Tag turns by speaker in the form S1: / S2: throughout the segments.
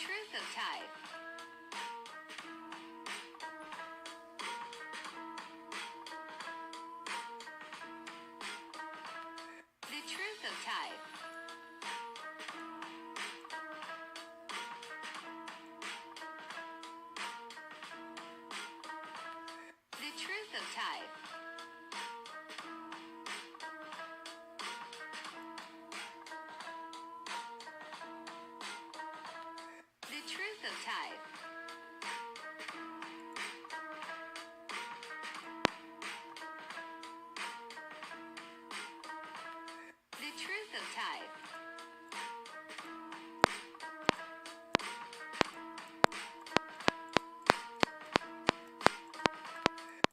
S1: truth of type. The truth of type. The truth of type. The truth of type. The truth of type.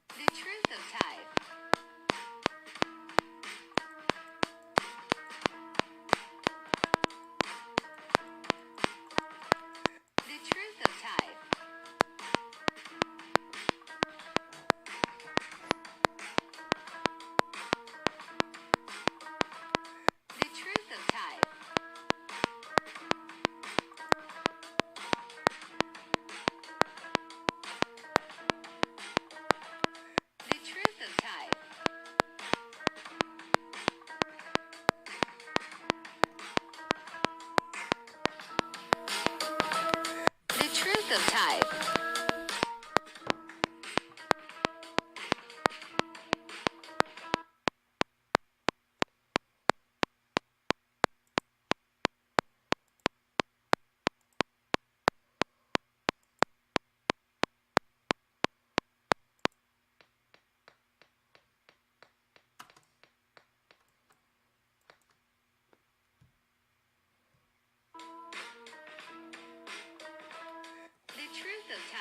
S1: The truth of type. The truth of type. The truth of type. The truth of type. The truth of type. The truth of type.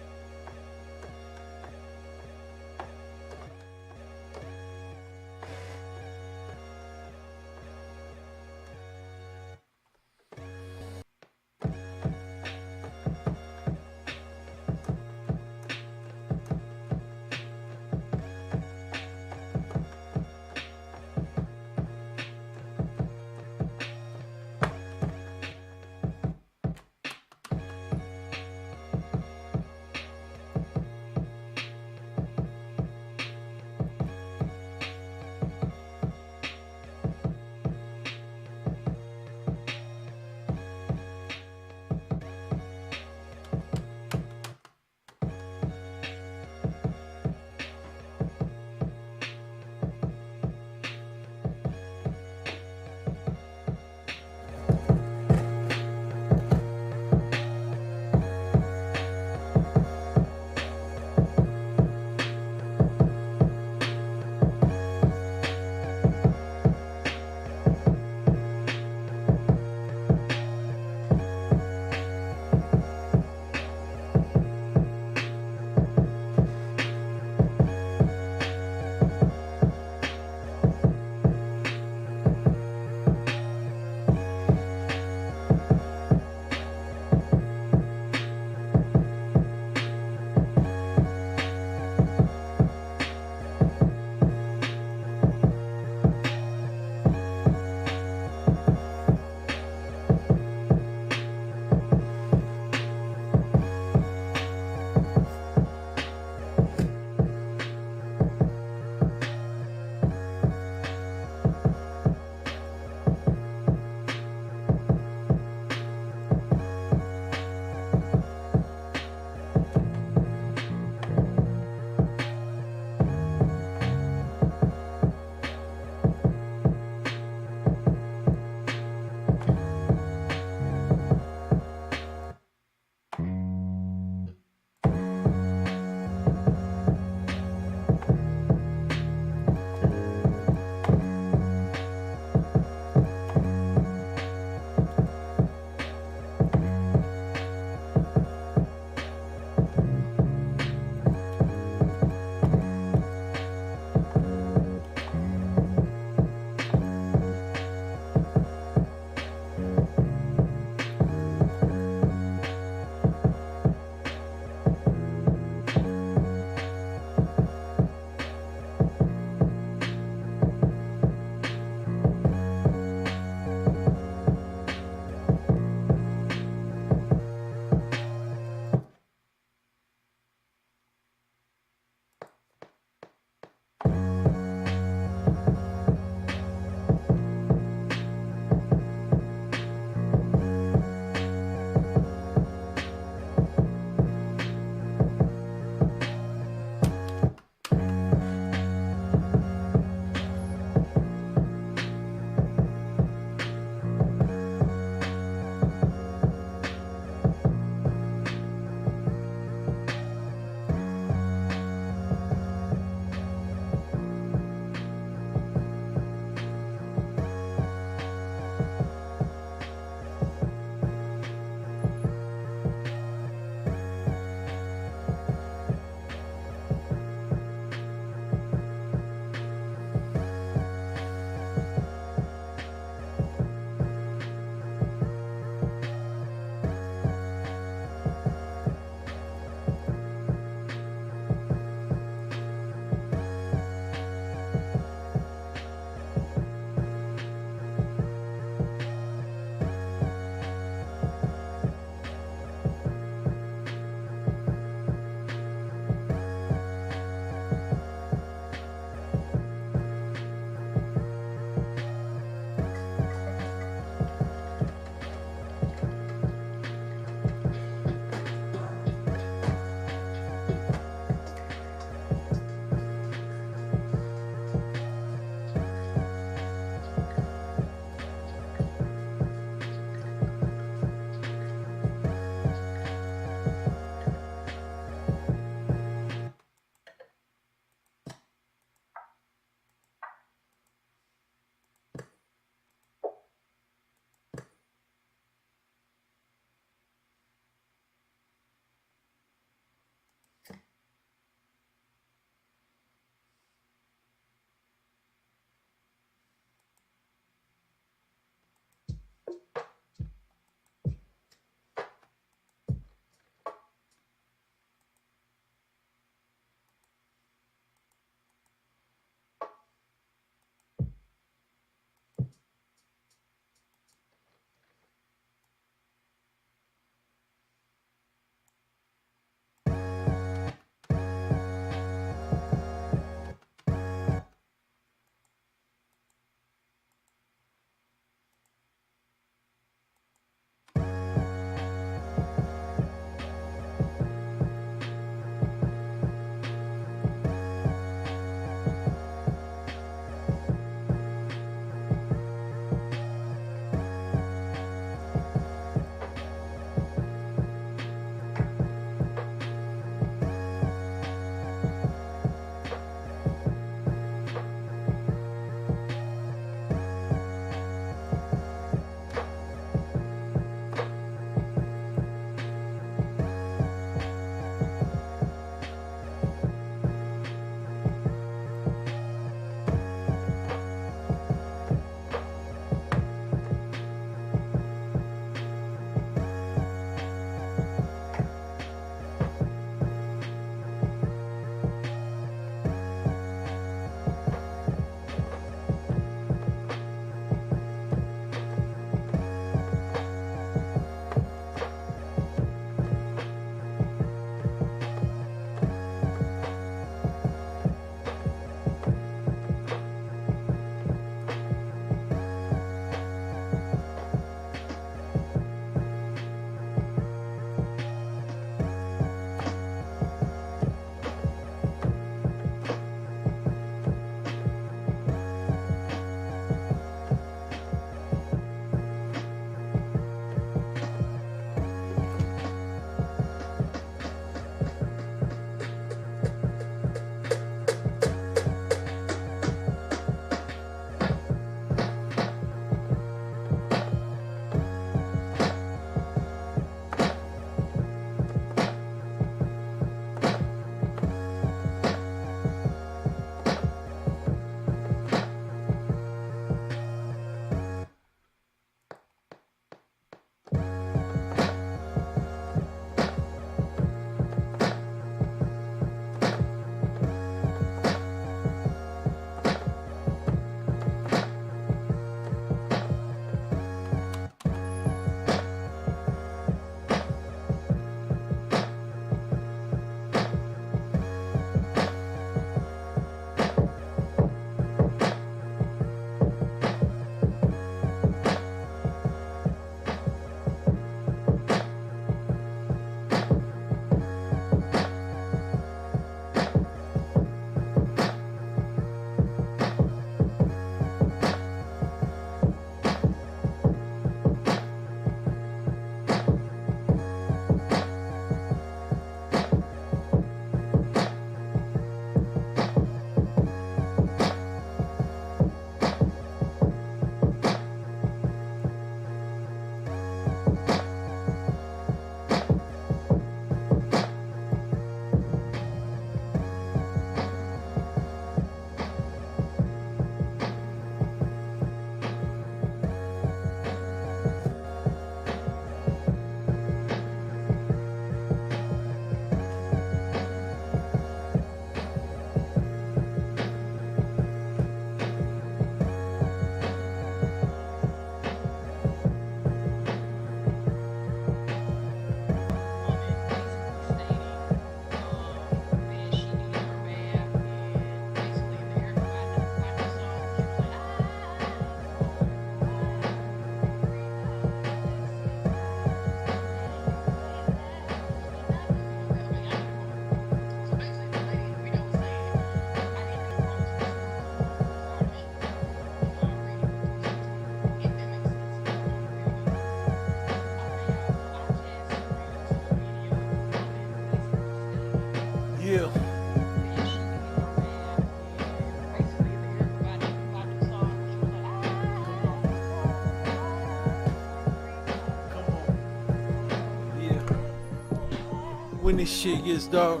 S2: When this shit gets dark,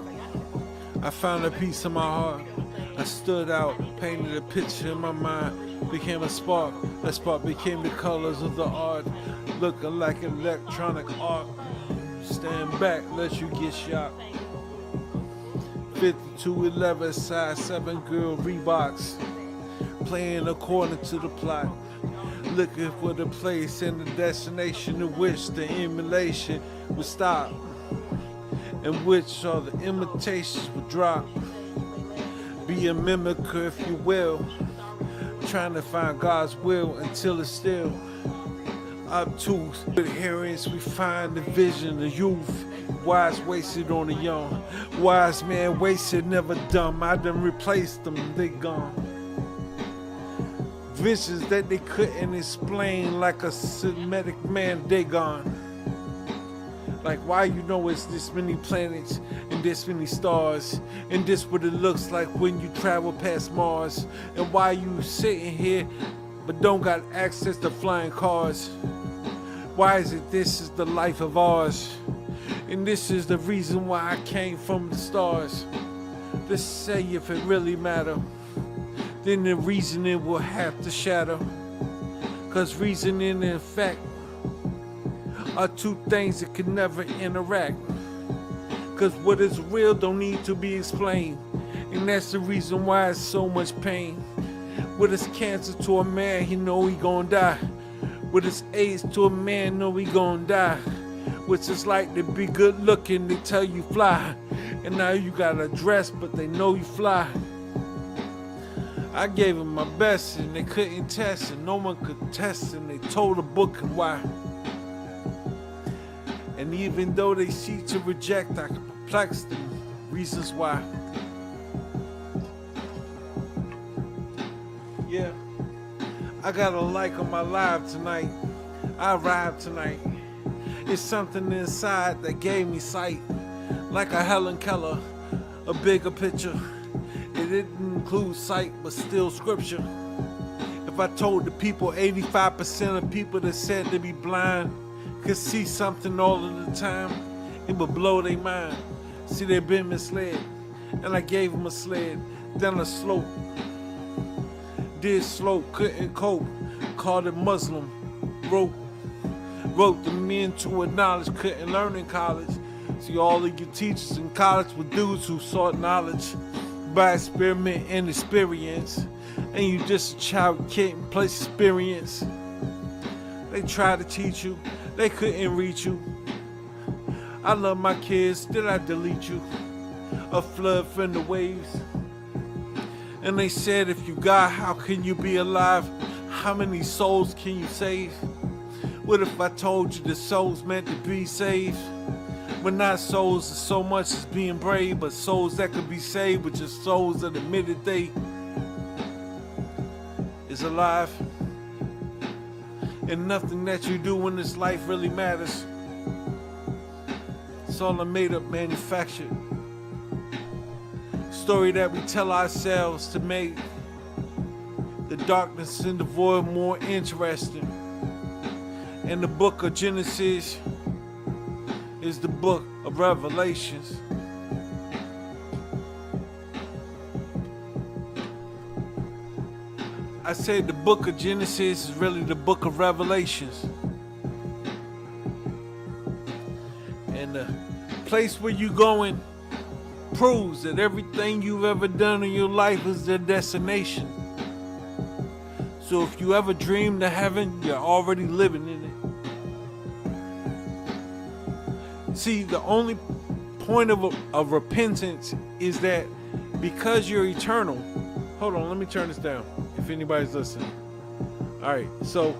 S2: I found a piece of my heart. I stood out, painted a picture in my mind, became a spark. That spark became the colors of the art, looking like electronic art. Stand back, let you get shot. 5211, size 7 girl Reeboks, playing according to the plot. Looking for the place and the destination in which the emulation would stop, in which all the imitations would drop. Be a mimicker if you will, trying to find God's will until it's still obtuse. With hearings we find the vision of youth, wise wasted on the young. Wise man wasted, never dumb. I done replaced them, they gone. Visions that they couldn't explain, like a Semitic man, they gone. Like why you know it's this many planets and this many stars, and this what it looks like when you travel past Mars, and why you sitting here but don't got access to flying cars. Why is it this is the life of ours, and this is the reason why I came from the stars. Let's say if it really matter, then the reasoning will have to shatter. Cause reasoning and fact are two things that can never interact. Cause what is real don't need to be explained, and that's the reason why it's so much pain. What is cancer to a man, he know he gon' die. What is AIDS to a man, know he gon' die. Which is like to be good looking, they tell you fly, and now you got a dress but they know you fly. I gave them my best and they couldn't test, and no one could test, and they told the book and why. And even though they seek to reject, I can perplex them, reasons why. Yeah, I got a like on my live tonight. I arrived tonight. It's something inside that gave me sight, like a Helen Keller, a bigger picture. It didn't include sight, but still scripture. If I told the people 85% of people that said they be blind could see something all of the time, it would blow their mind. See, they've been misled, and I gave them a sled down a slope. Did slope, couldn't cope, called it Muslim, wrote them into a knowledge, couldn't learn in college. See, all of your teachers in college were dudes who sought knowledge by experiment and experience, and you just a child can't place experience. They tried to teach you, they couldn't reach you. I love my kids, did I delete you? A flood from the waves. And they said, if you God, how can you be alive? How many souls can you save? What if I told you the souls meant to be saved? But not souls as so much as being brave, but souls that could be saved, but just souls that admitted they is alive. And nothing that you do in this life really matters. It's all a made-up manufactured story that we tell ourselves to make the darkness in the void more interesting. And the book of Genesis is the book of Revelations. I said the book of Genesis is really the book of Revelations. And the place where you're going proves that everything you've ever done in your life is the destination. So if you ever dreamed of heaven, you're already living in it. See, the only point of repentance is that because you're eternal. Hold on, let me turn this down if anybody's listening. All right, so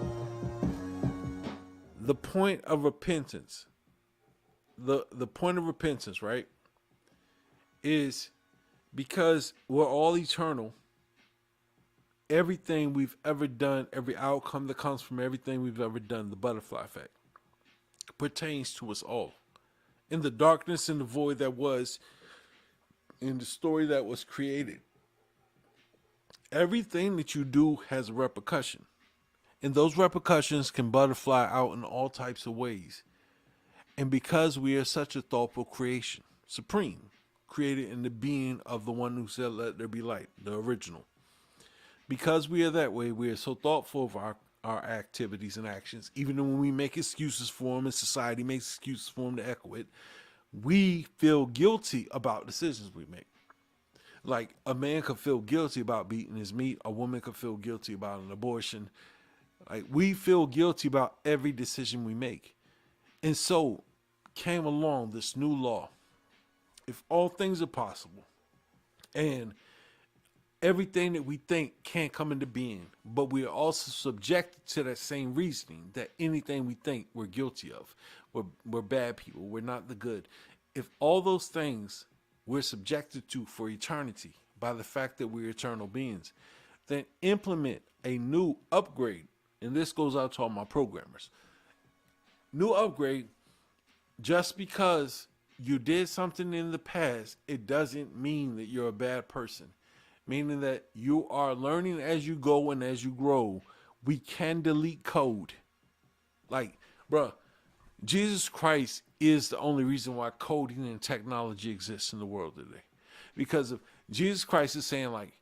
S2: the point of repentance, the point of repentance, right, is because we're all eternal. Everything we've ever done, every outcome that comes from everything we've ever done, the butterfly effect, pertains to us all. In the darkness and the void that was, in the story that was created, everything that you do has a repercussion. And those repercussions can butterfly out in all types of ways. And because we are such a thoughtful creation, supreme, created in the being of the one who said, "Let there be light," the original. Because we are that way, we are so thoughtful of our activities and actions, even when we make excuses for them and society makes excuses for them to echo it, we feel guilty about decisions we make. Like a man could feel guilty about beating his meat, a woman could feel guilty about an abortion. Like we feel guilty about every decision we make. And so came along this new law. If all things are possible and everything that we think can't come into being, but we are also subjected to that same reasoning that anything we think we're guilty of, we're bad people, we're not the good. If all those things we're subjected to for eternity by the fact that we're eternal beings, then implement a new upgrade. And this goes out to all my programmers. New upgrade, just because you did something in the past, it doesn't mean that you're a bad person. Meaning that you are learning as you go and as you grow. We can delete code. Like, bruh, Jesus Christ is the only reason why coding and technology exists in the world today. Because of Jesus Christ is saying, like,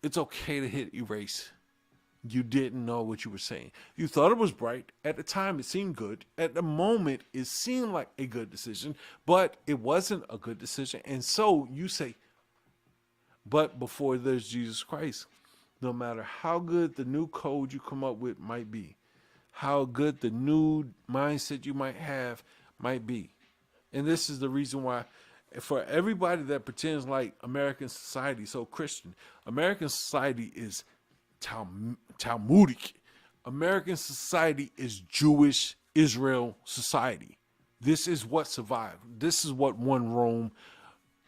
S2: it's okay to hit erase. You didn't know what you were saying. You thought it was right. At the time, it seemed good. At the moment, it seemed like a good decision, but it wasn't a good decision. And so you say, but before there's Jesus Christ, no matter how good the new code you come up with might be, how good the new mindset you might have might be. And this is the reason why, for everybody that pretends like American society is so Christian, American society is Talmudic. American society is Jewish Israel society. This is what survived. This is what won Rome,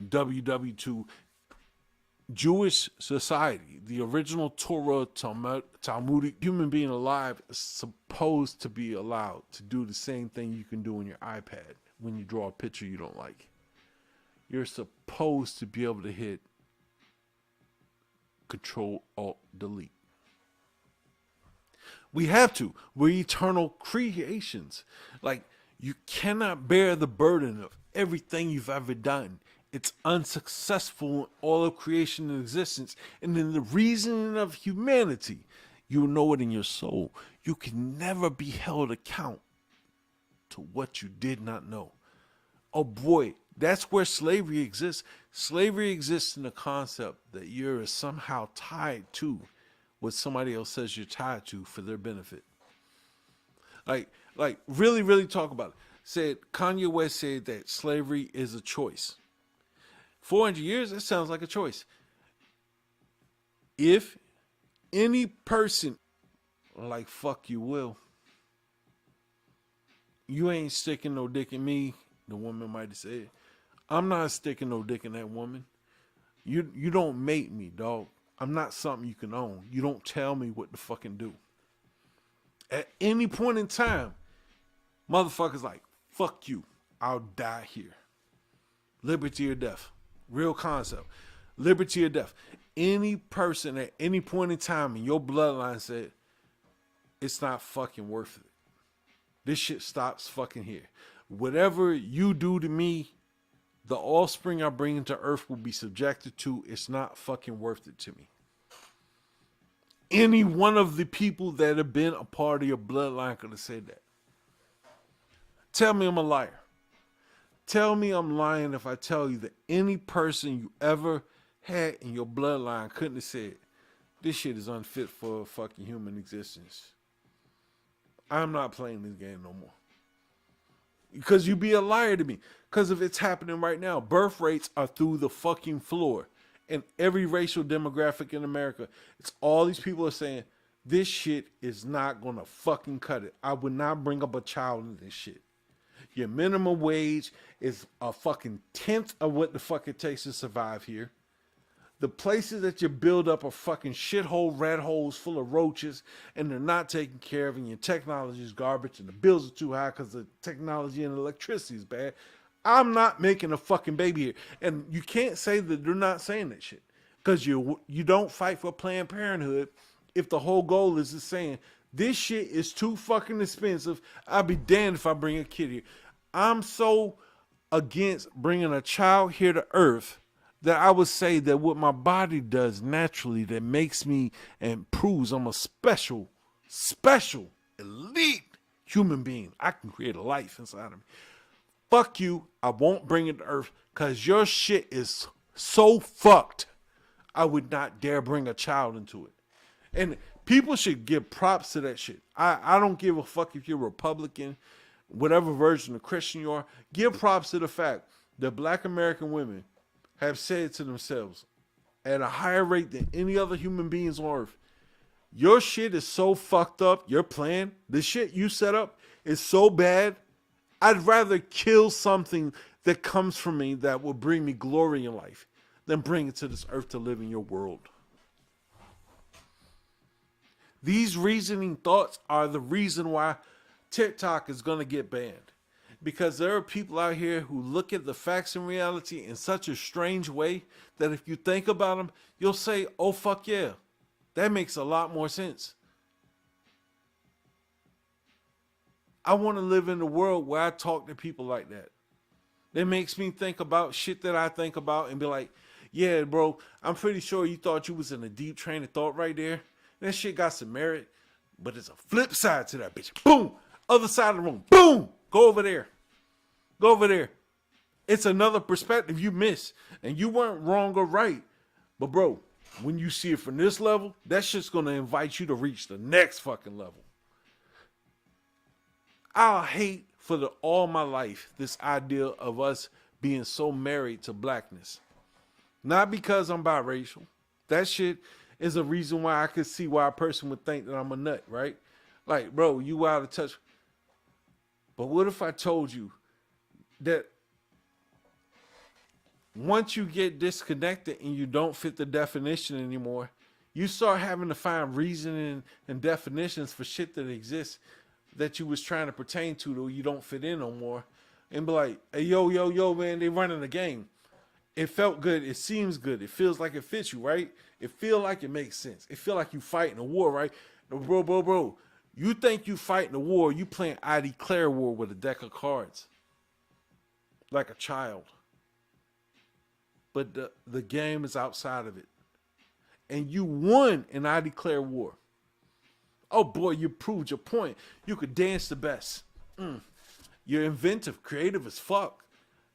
S2: WW2. Jewish society, the original Torah, Talmudic human being alive is supposed to be allowed to do the same thing you can do on your iPad when you draw a picture you don't like. You're supposed to be able to hit Control, Alt, Delete. We have to. We're eternal creations. Like, you cannot bear the burden of everything you've ever done. It's unsuccessful in all of creation and existence. And in the reasoning of humanity, you know it in your soul. You can never be held account to what you did not know. Oh boy, that's where slavery exists. Slavery exists in the concept that you're somehow tied to what somebody else says you're tied to for their benefit. Like really talk about it. Said Kanye West said that slavery is a choice. 400 years, that sounds like a choice. If any person, like fuck you will, you ain't sticking no dick in me, the woman might have said. I'm not sticking no dick in that woman. You don't mate me, dog. I'm not something you can own. You don't tell me what to fucking do. At any point in time, motherfuckers like, fuck you. I'll die here. Liberty or death. Real concept. Liberty or death. Any person at any point in time in your bloodline said, it's not fucking worth it. This shit stops fucking here. Whatever you do to me, the offspring I bring into earth will be subjected to. It's not fucking worth it to me. Any one of the people that have been a part of your bloodline could have said that. Tell me I'm a liar. Tell me I'm lying if I tell you that any person you ever had in your bloodline couldn't have said, this shit is unfit for fucking human existence. I'm not playing this game no more. Because you be a liar to me. Because if it's happening right now, birth rates are through the fucking floor. And every racial demographic in America, it's all these people are saying, this shit is not going to fucking cut it. I would not bring up a child in this shit. Your minimum wage is a fucking tenth of what the fuck it takes to survive here. The places that you build up are fucking shithole rat holes full of roaches, and they're not taken care of, and your technology is garbage, and the bills are too high because the technology and electricity is bad. I'm not making a fucking baby here. And you can't say that they're not saying that shit. Because you don't fight for Planned Parenthood if the whole goal is just saying, this shit is too fucking expensive. I'll be damned if I bring a kid here. I'm so against bringing a child here to earth that I would say that what my body does naturally that makes me and proves I'm a special, elite human being. I can create a life inside of me. Fuck you. I won't bring it to earth because your shit is so fucked. I would not dare bring a child into it. And people should give props to that shit. I don't give a fuck if you're Republican, whatever version of Christian you are. Give props to the fact that black American women have said to themselves at a higher rate than any other human beings on earth, your shit is so fucked up, your plan, the shit you set up is so bad, I'd rather kill something that comes from me that will bring me glory in life than bring it to this earth to live in your world. These reasoning thoughts are the reason why TikTok is going to get banned. Because there are people out here who look at the facts and reality in such a strange way that if you think about them, you'll say, oh, fuck yeah. That makes a lot more sense. I want to live in a world where I talk to people like that. That makes me think about shit that I think about and be like, yeah, bro, I'm pretty sure you thought you was in a deep train of thought right there. That shit got some merit, but it's a flip side to that bitch. Boom! Other side of the room. Boom! Go over there. Go over there. It's another perspective you miss. And you weren't wrong or right. But bro, when you see it from this level, that shit's going to invite you to reach the next fucking level. I'll hate for all my life this idea of us being so married to blackness. Not because I'm biracial. That shit is a reason why I could see why a person would think that I'm a nut, right? Like, bro, you out of touch. But what if I told you that once you get disconnected and you don't fit the definition anymore, you start having to find reasoning and definitions for shit that exists that you was trying to pertain to that you don't fit in no more, and be like, hey, yo, man, they running the game. It felt good. It seems good. It feels like it fits you, right? It feel like it makes sense. It feel like you fighting a war, right? Bro. You think you fighting a war, you playing I Declare War with a deck of cards. Like a child. But the game is outside of it. And you won an I Declare War. Oh boy, you proved your point. You could dance the best. You're inventive, creative as fuck.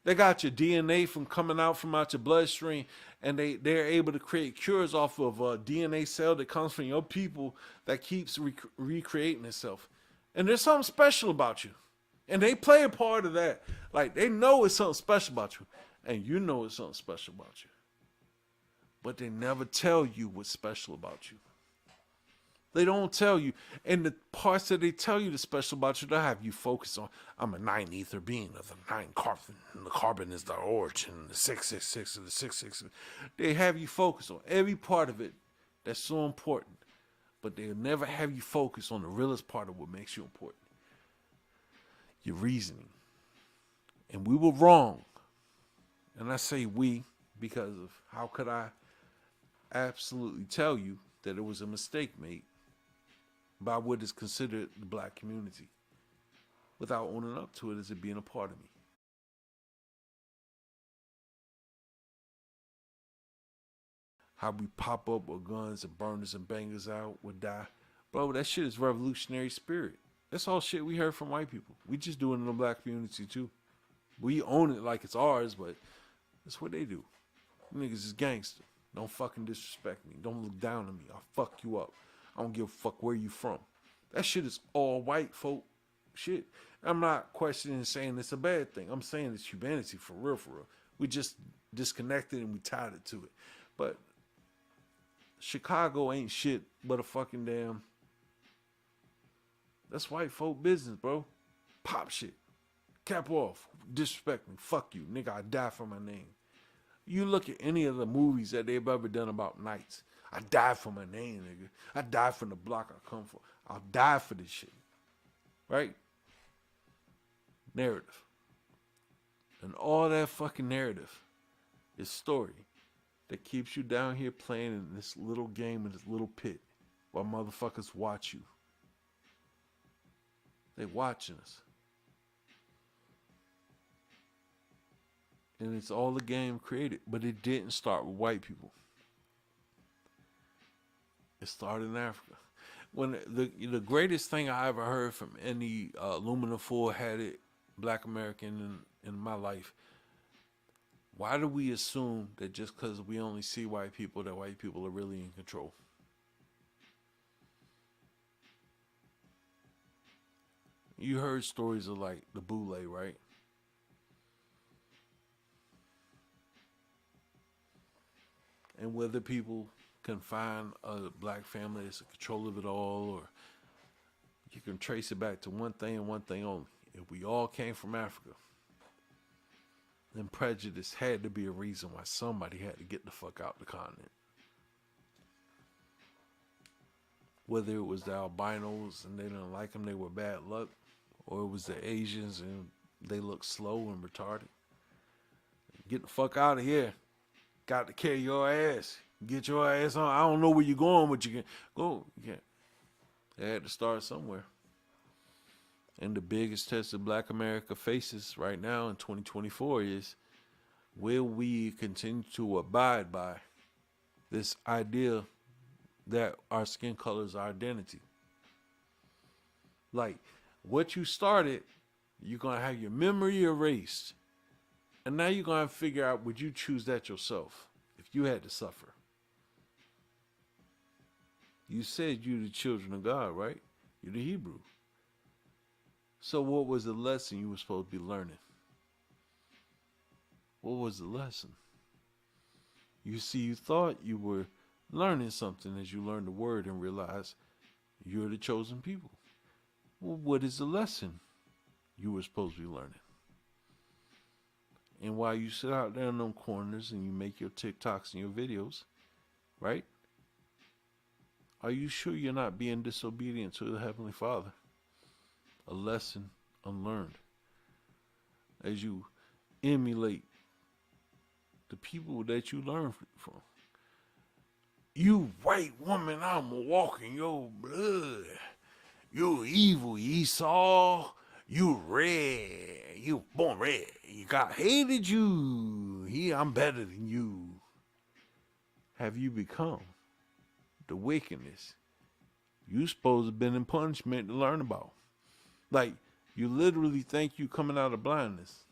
S2: They got your DNA from coming out your bloodstream, and they're able to create cures off of a DNA cell that comes from your people that keeps recreating itself. And there's something special about you. And they play a part of that. Like, they know it's something special about you. And you know it's something special about you. But they never tell you what's special about you. They don't tell you. And the parts that they tell you the special about you, they'll have you focus on, I'm a 9 ether being of the 9 carbon. And the carbon is the origin, the 666 and the 666. They have you focus on every part of it that's so important. But they'll never have you focus on the realest part of what makes you important. Your reasoning. And we were wrong. And I say we because of how could I absolutely tell you that it was a mistake made by what is considered the black community without owning up to it as it being a part of me. How we pop up with guns and burners and bangers out would die. Bro, that shit is revolutionary spirit. That's all shit we heard from white people. We just do it in the black community too. We own it like it's ours, but that's what they do. You niggas is gangster. Don't fucking disrespect me. Don't look down on me. I'll fuck you up. I don't give a fuck where you from. That shit is all white folk shit. I'm not questioning and saying it's a bad thing. I'm saying it's humanity for real, for real. We just disconnected and we tied it to it. But Chicago ain't shit but a fucking damn... That's white folk business, bro. Pop shit. Cap off. Disrespect me. Fuck you. Nigga, I die for my name. You look at any of the movies that they've ever done about knights. I die for my name, nigga. I die from the block I come from. I'll die for this shit. Right? Narrative. And all that fucking narrative is story that keeps you down here playing in this little game in this little pit while motherfuckers watch you. They watching us. And it's all the game created. But it didn't start with white people. It started in Africa. When the greatest thing I ever heard from any aluminum full headed black American in my life, why do we assume that just because we only see white people, that white people are really in control? You heard stories of like the Boule, right? And whether people can find a black family that's in control of it all, or you can trace it back to one thing and one thing only. If we all came from Africa, then prejudice had to be a reason why somebody had to get the fuck out the continent. Whether it was the albinos and they didn't like them, they were bad luck, or it was the Asians and they looked slow and retarded. Get the fuck out of here. Got to carry your ass. Get your ass on. I don't know where you're going, but you can go. You can't. They had to start somewhere. And the biggest test that Black America faces right now in 2024 is, will we continue to abide by this idea that our skin color is our identity? Like, what you started, you're going to have your memory erased. And now you're going to figure out, would you choose that yourself if you had to suffer? You said you're the children of God, right? You're the Hebrew. So what was the lesson you were supposed to be learning? What was the lesson? You see, you thought you were learning something as you learned the word and realized you're the chosen people. Well, what is the lesson you were supposed to be learning? And while you sit out there in them corners and you make your TikToks and your videos, right? Are you sure you're not being disobedient to the Heavenly Father? A lesson unlearned. As you emulate the people that you learn from. You white woman, I'm walking your blood. You evil Esau. You red. You born red. God hated you. I'm better than you. Have you become the wickedness you supposed to have been in punishment to learn about? Like, you literally think you coming out of blindness.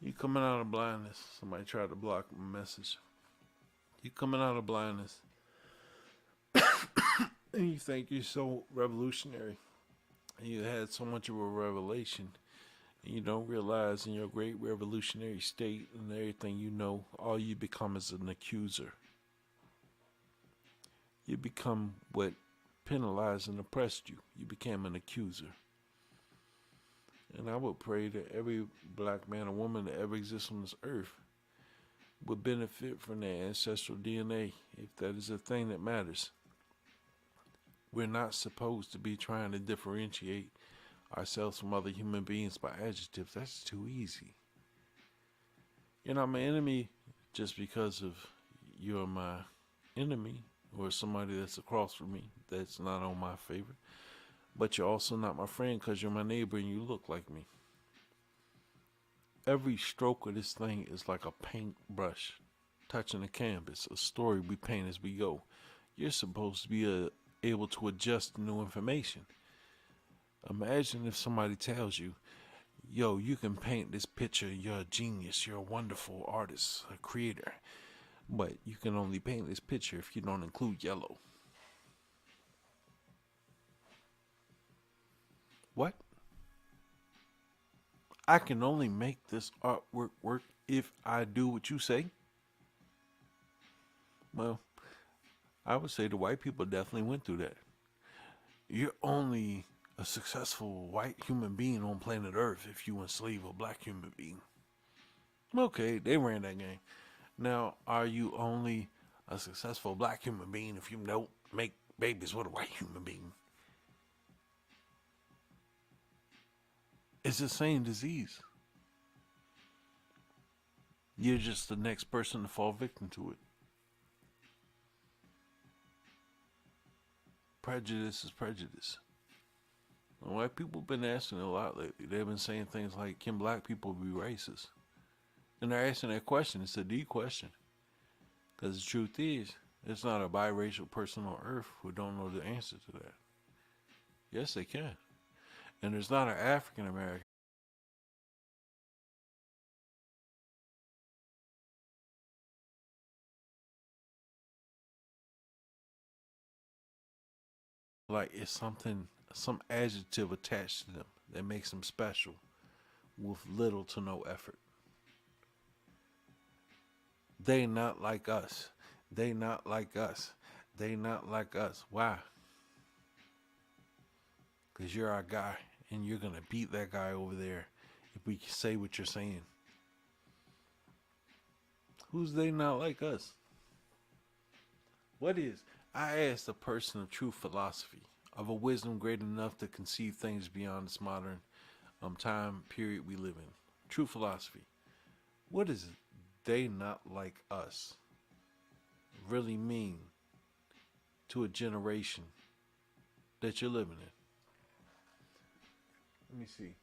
S2: You coming out of blindness. Somebody tried to block my message. You coming out of blindness. And you think you're so revolutionary. And you had so much of a revelation. And you don't realize in your great revolutionary state and everything you know, all you become is an accuser. You become what penalized and oppressed you. You became an accuser. And I would pray that every black man or woman that ever exists on this earth would benefit from their ancestral DNA, if that is a thing that matters. We're not supposed to be trying to differentiate ourselves from other human beings by adjectives. That's too easy. You're not my enemy just because of you're my enemy or somebody that's across from me that's not on my favor. But you're also not my friend because you're my neighbor and you look like me. Every stroke of this thing is like a paintbrush touching a canvas, a story we paint as we go. You're supposed to be able to adjust to new information. Imagine if somebody tells you, yo, you can paint this picture, you're a genius, you're a wonderful artist, a creator, but you can only paint this picture if you don't include yellow. What? I can only make this artwork work if I do what you say? Well, I would say the white people definitely went through that. You're only a successful white human being on planet Earth if you enslave a black human being. Okay, they ran that game. Now, are you only a successful black human being if you don't make babies with a white human being? It's the same disease. You're just the next person to fall victim to it. Prejudice is prejudice. And white people have been asking a lot lately. They've been saying things like, can black people be racist? And they're asking that question. It's a deep question. Because the truth is, there's not a biracial person on earth who don't know the answer to that. Yes, they can. And there's not an African American like it's something, some adjective attached to them that makes them special with little to no effort. They not like us. They not like us. They not like us. Why? Because you're our guy and you're going to beat that guy over there if we say what you're saying. Who's they not like us? What is? I asked a person of true philosophy, of a wisdom great enough to conceive things beyond this modern time period we live in. True philosophy. What does they not like us really mean to a generation that you're living in? Let me see.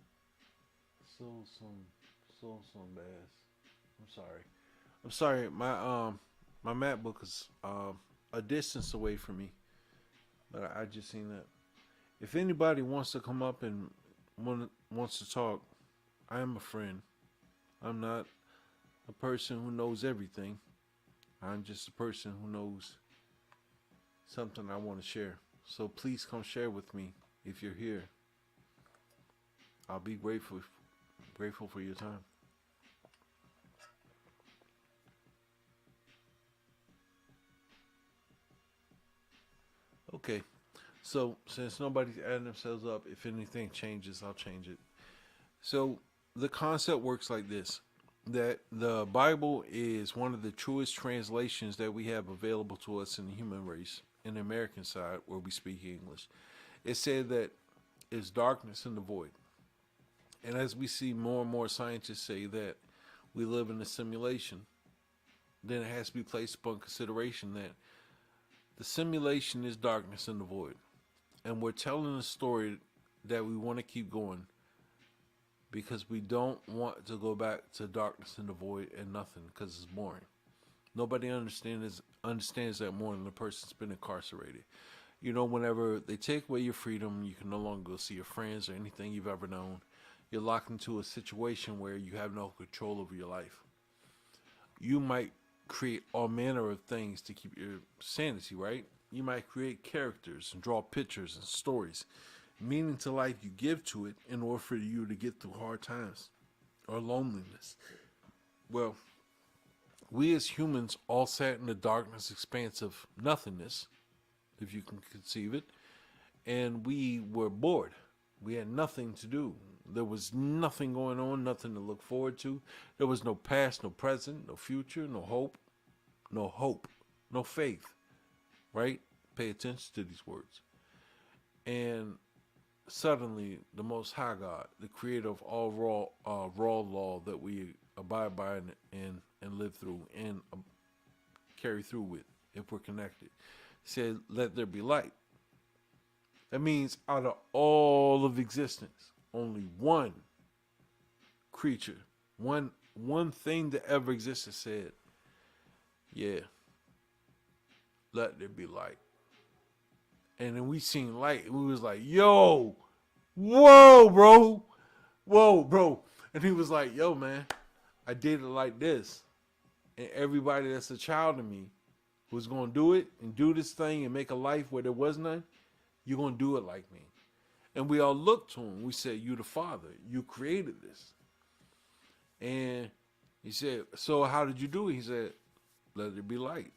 S2: Some bass. I'm sorry. My MacBook is a distance away from me, but I just seen that. If anybody wants to come up and wants to talk, I am a friend. I'm not a person who knows everything. I'm just a person who knows something I want to share. So please come share with me if you're here. I'll be grateful for your time. Okay. So since nobody's adding themselves up, if anything changes, I'll change it. So the concept works like this: that the Bible is one of the truest translations that we have available to us in the human race, in the American side where we speak English. It said that it's darkness in the void. And as we see more and more scientists say that we live in a simulation, then it has to be placed upon consideration that the simulation is darkness in the void. And we're telling a story that we want to keep going because we don't want to go back to darkness in the void and nothing because it's boring. Nobody understands that more than the person's been incarcerated. You know, whenever they take away your freedom, you can no longer go see your friends or anything you've ever known. You're locked into a situation where you have no control over your life. You might create all manner of things to keep your sanity, right? You might create characters and draw pictures and stories, meaning to life you give to it in order for you to get through hard times or loneliness. Well, we as humans all sat in the darkness expanse of nothingness, if you can conceive it, and we were bored. We had nothing to do. There was nothing going on, nothing to look forward to. There was no past, no present, no future, no hope, no faith, right? Pay attention to these words. And suddenly, the Most High God, the creator of all raw law that we abide by and live through and carry through with, if we're connected, said, let there be light. That means out of all of existence, only one creature, one thing that ever existed said, yeah, let there be light. And then we seen light, and we was like, yo, whoa, bro. And he was like, yo, man, I did it like this. And everybody that's a child of me who's going to do it and do this thing and make a life where there was none, you're going to do it like me. And we all looked to him. We said, you the Father. You created this. And he said, so how did you do it? He said, let there be light.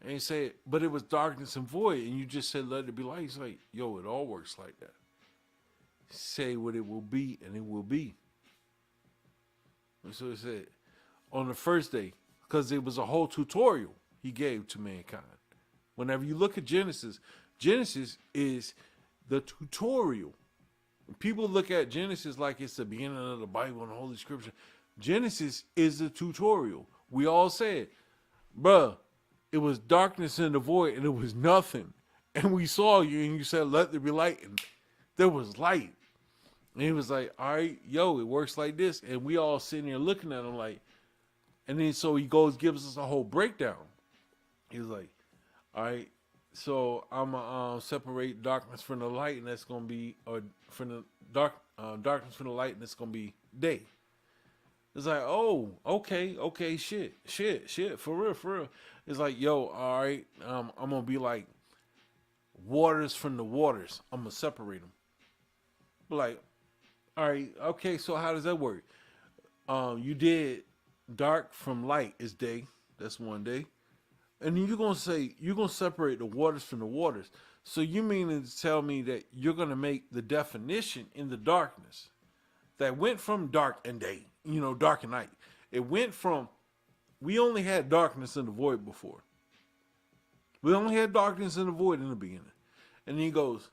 S2: And he said, but it was darkness and void. And you just said, let there be light. He's like, yo, it all works like that. Say what it will be, and it will be. And so he said, on the first day, because it was a whole tutorial he gave to mankind. Whenever you look at Genesis, Genesis is the tutorial. People look at Genesis like it's the beginning of the Bible and the Holy Scripture. Genesis is the tutorial. We all said, bruh, it was darkness in the void and it was nothing. And we saw you and you said, let there be light. And there was light. And he was like, all right, yo, it works like this. And we all sitting there looking at him like, and then so he goes, gives us a whole breakdown. He was like, all right, so I'm gonna separate darkness from the light, and that's gonna be, or from the darkness from the light, and it's gonna be day. It's like, oh, okay, shit, for real, for real. It's like, yo, all right, I'm gonna be like waters from the waters. I'm gonna separate them. Like, all right, okay, so how does that work? You did dark from light is day. That's one day. And then you're gonna separate the waters from the waters. So you mean to tell me that you're gonna make the definition in the darkness that went from dark and day, dark and night. It went from, we only had darkness in the void before. We only had darkness in the void in the beginning. And then he goes,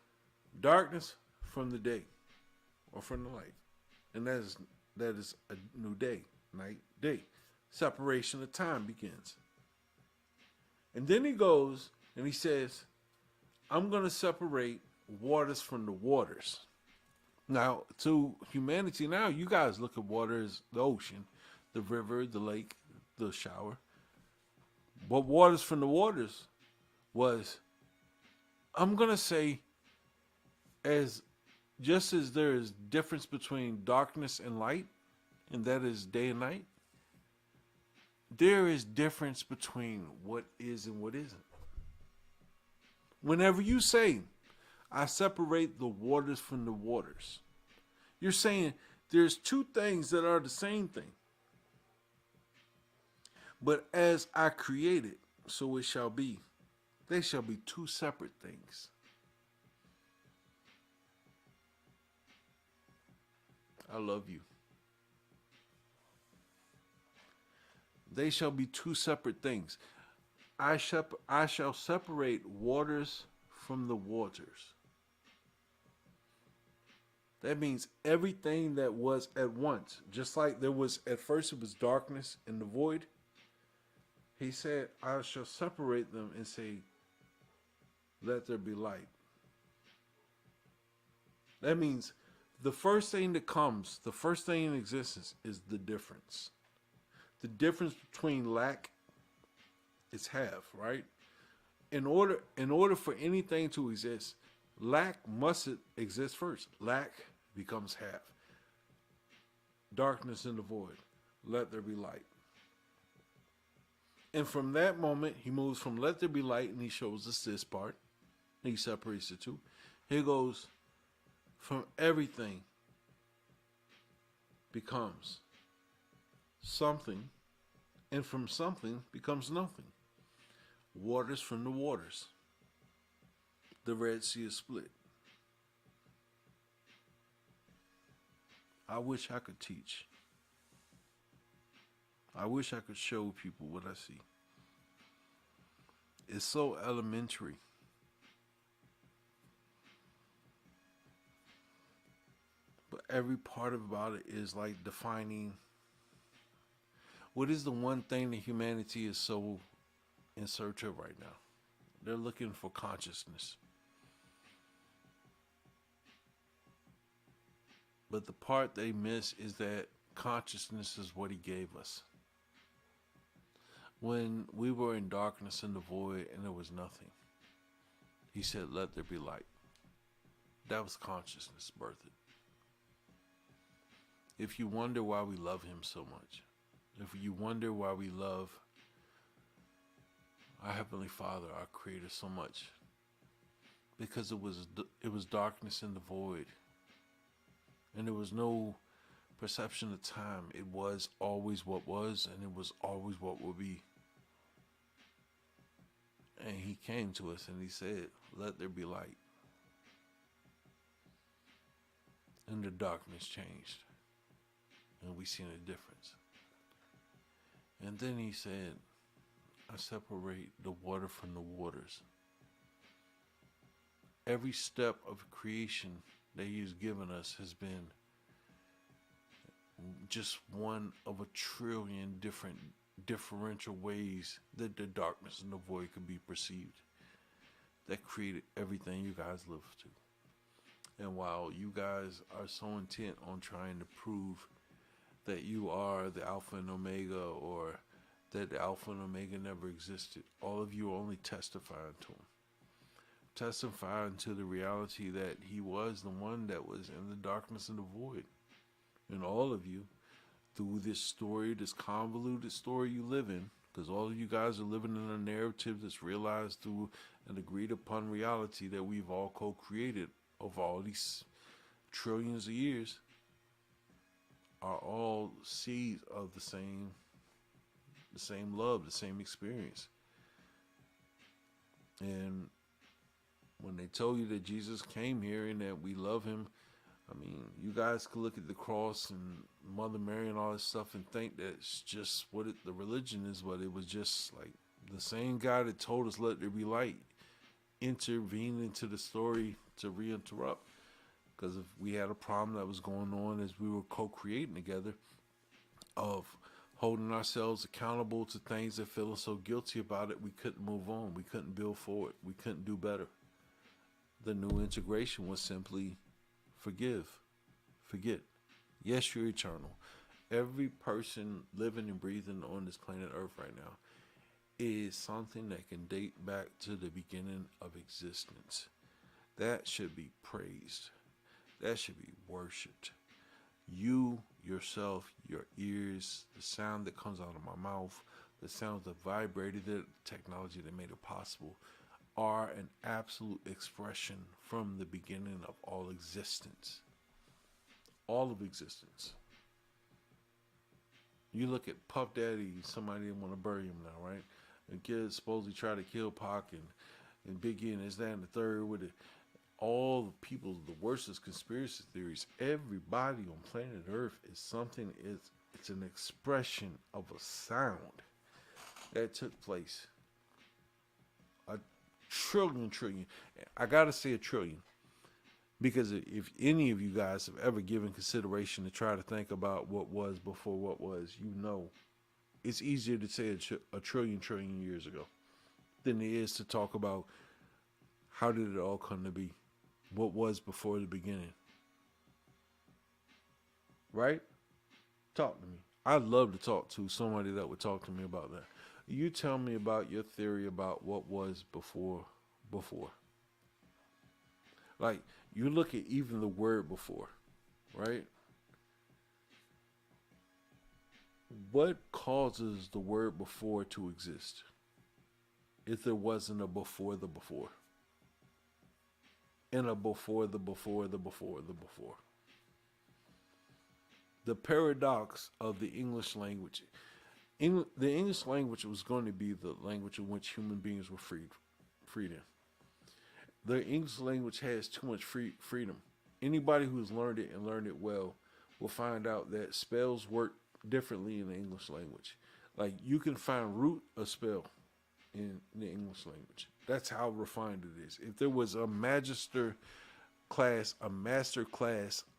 S2: darkness from the day or from the light. And that is a new day, night, day. Separation of time begins. And then he goes and he says, I'm going to separate waters from the waters. Now, to humanity now, you guys look at water as the ocean, the river, the lake, the shower. But waters from the waters was, I'm going to say, just as there is difference between darkness and light, and that is day and night, there is difference between what is and what isn't. Whenever you say, I separate the waters from the waters, you're saying there's two things that are the same thing. But as I created, so it shall be. They shall be two separate things. I love you. They shall be two separate things. I shall separate waters from the waters. That means everything that was at once, just like there was at first it was darkness in the void. He said, I shall separate them and say, let there be light. That means the first thing that comes, the first thing in existence is the difference. The difference between lack is have, right? In order for anything to exist, lack must exist first. Lack becomes have. Darkness in the void. Let there be light. And from that moment, he moves from let there be light and he shows us this part. He separates the two. He goes from everything becomes something, and from something becomes nothing. Waters from the waters. The Red Sea is split. I wish I could teach. I wish I could show people what I see. It's so elementary. But every part about it is like defining what is the one thing that humanity is so in search of right now. They're looking for consciousness. But the part they miss is that consciousness is what he gave us. When we were in darkness in the void and there was nothing, he said, let there be light. That was consciousness birthed. If you wonder why we love him so much, if you wonder why we love our Heavenly Father, our Creator, so much, because it was darkness in the void, and there was no perception of time. It was always what was, and it was always what will be. And he came to us and he said, let there be light. And the darkness changed. And we seen a difference. And then he said, I separate the water from the waters. Every step of creation that he has given us has been just one of a trillion different differential ways that the darkness and the void could be perceived that created everything you guys live to. And while you guys are so intent on trying to prove that you are the Alpha and Omega, or that the Alpha and Omega never existed, all of you are only testifying to him. Testifying to the reality that he was the one that was in the darkness and the void. And all of you, through this story, this convoluted story you live in, because all of you guys are living in a narrative that's realized through an agreed upon reality that we've all co-created over all these trillions of years, are all seeds of the same love, the same experience. And when they told you that Jesus came here and that we love him, I mean, you guys could look at the cross and Mother Mary and all this stuff and think that it's just what the religion is, but it was just like the same guy that told us let there be light intervened into the story to reinterrupt. Because if we had a problem that was going on as we were co-creating together, of holding ourselves accountable to things that feeling so guilty about it, we couldn't move on. We couldn't build forward. We couldn't do better. The new integration was simply forgive, forget. Yes, you're eternal. Every person living and breathing on this planet Earth right now is something that can date back to the beginning of existence. That should be praised. That should be worshipped. You, yourself, your ears, the sound that comes out of my mouth, the sounds that vibrated, the technology that made it possible, are an absolute expression from the beginning of all existence. All of existence. You look at Puff Daddy, somebody didn't want to bury him now, right? And kids supposedly try to kill Pac and Biggie and this, that, and the third with it. All the people, the worstest conspiracy theories, everybody on planet Earth is something, it's an expression of a sound that took place. A trillion. I gotta say a trillion. Because if any of you guys have ever given consideration to try to think about what was before what was, you know it's easier to say a trillion years ago than it is to talk about how did it all come to be, what was before the beginning. Right? Talk to me. I'd love to talk to somebody that would talk to me about that. You tell me about your theory about what was before. Like, you look at even the word before, right? What causes the word before to exist if there wasn't a before the before? And a before the before the before the before. The paradox of the English language. The English language was going to be the language in which human beings were freed in. The English language has too much freedom. Anybody who's learned it and learned it well will find out that spells work differently in the English language. Like, you can find root a spell in the English language. That's how refined it is. If there was a master class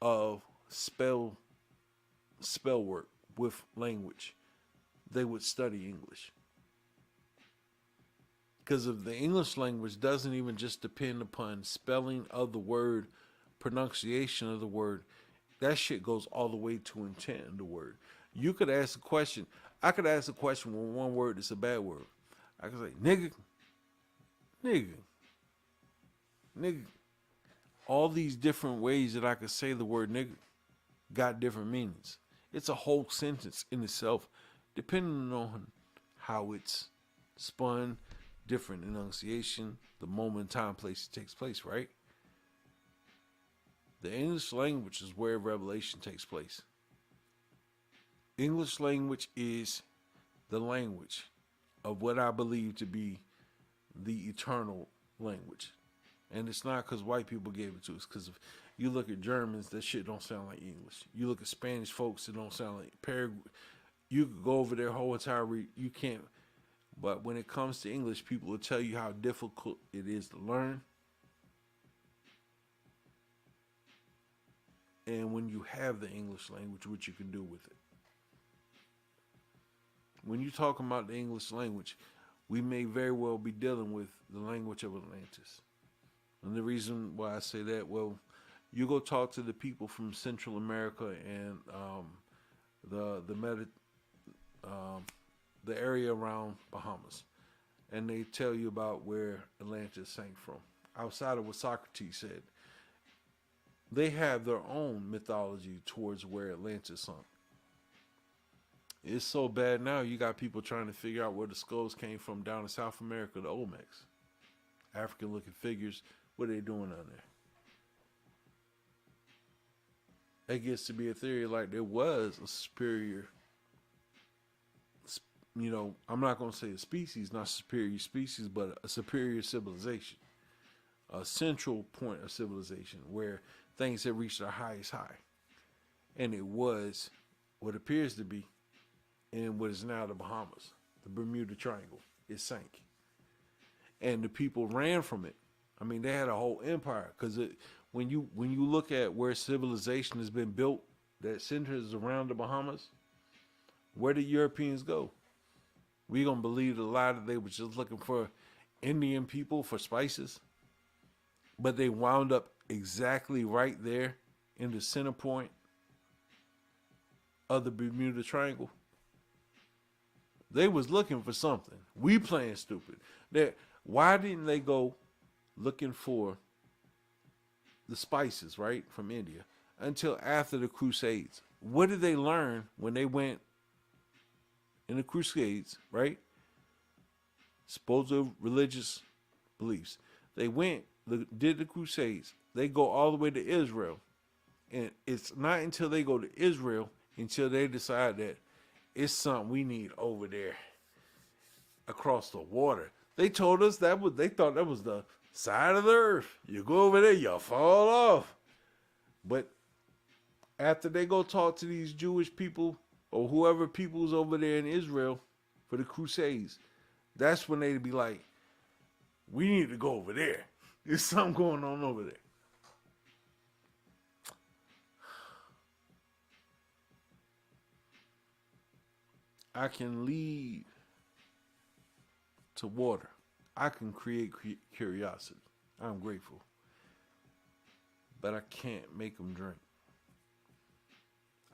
S2: of spell work with language, they would study English. Because if the English language doesn't even just depend upon spelling of the word, pronunciation of the word, that shit goes all the way to intent in the word. You could ask a question. I could ask a question with one word that's a bad word. I could say, nigga. All these different ways that I could say the word nigga got different meanings. It's a whole sentence in itself, depending on how it's spun, different enunciation, the moment, time, place it takes place, right? The English language is where revelation takes place. English language is the language of what I believe to be the eternal language. And it's not because white people gave it to us. Because if you look at Germans, that shit don't sound like English. You look at Spanish folks, it don't sound like Paraguay. You could go over their whole entire you can't. But when it comes to English, people will tell you how difficult it is to learn. and when you have the English language, what you can do with it. When you talk about the English language, we may very well be dealing with the language of Atlantis. And the reason why I say that, well, you go talk to the people from Central America and the the area around Bahamas, and they tell you about where Atlantis sank from. Outside of what Socrates said, they have their own mythology towards where Atlantis sunk. It's so bad now, you got people trying to figure out where the skulls came from down in South America, the Olmecs. African looking figures, what are they doing down there? It gets to be a theory like there was a superior, I'm not going to say a species, not superior species, but a superior civilization. A central point of civilization where things had reached their highest high. And it was what appears to be in what is now the Bahamas, the Bermuda Triangle. It sank. And the people ran from it. I mean, they had a whole empire because when you look at where civilization has been built that centers around the Bahamas, where did Europeans go? We gonna believe the lie that they were just looking for Indian people for spices, but they wound up exactly right there in the center point of the Bermuda Triangle. They was looking for something. We playing stupid. Why didn't they go looking for the spices, right, from India until after the Crusades? What did they learn when they went in the Crusades, right? Supposed religious beliefs. They went, did the Crusades. They go all the way to Israel. And it's not until they go to Israel until they decide that it's something we need over there across the water. They told us they thought that was the side of the earth. You go over there, you'll fall off. But after they go talk to these Jewish people or whoever people's over there in Israel for the Crusades, that's when they'd be like, we need to go over there. There's something going on over there. I can lead to water. I can create curiosity. I'm grateful. But I can't make them drink.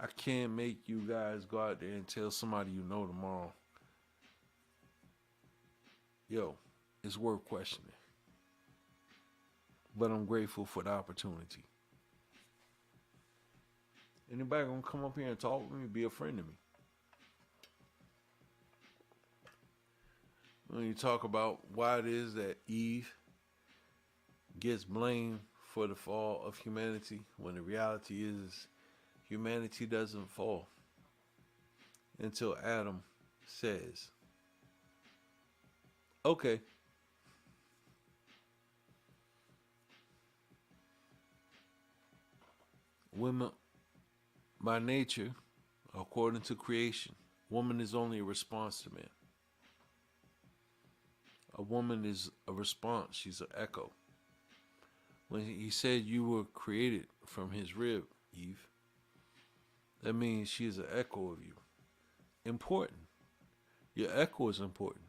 S2: I can't make you guys go out there and tell somebody you know tomorrow, yo, it's worth questioning. But I'm grateful for the opportunity. Anybody gonna come up here and talk with me, be a friend to me? When you talk about why it is that Eve gets blamed for the fall of humanity, when the reality is humanity doesn't fall until Adam says, okay, women by nature, according to creation, woman is only a response to man. A woman is a response. She's an echo. When he said you were created from his rib, Eve, that means she is an echo of you. Important. Your echo is important.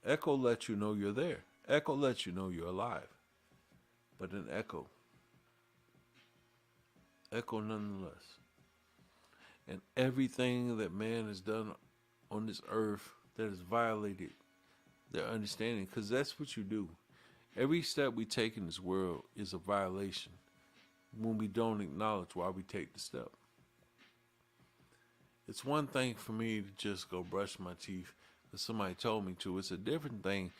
S2: Echo lets you know you're there. Echo lets you know you're alive. But an echo. Echo nonetheless. And everything that man has done on this earth that has violated their understanding, because that's what you do. Every step we take in this world is a violation when we don't acknowledge why we take the step. It's one thing for me to just go brush my teeth because somebody told me to. It's a different thing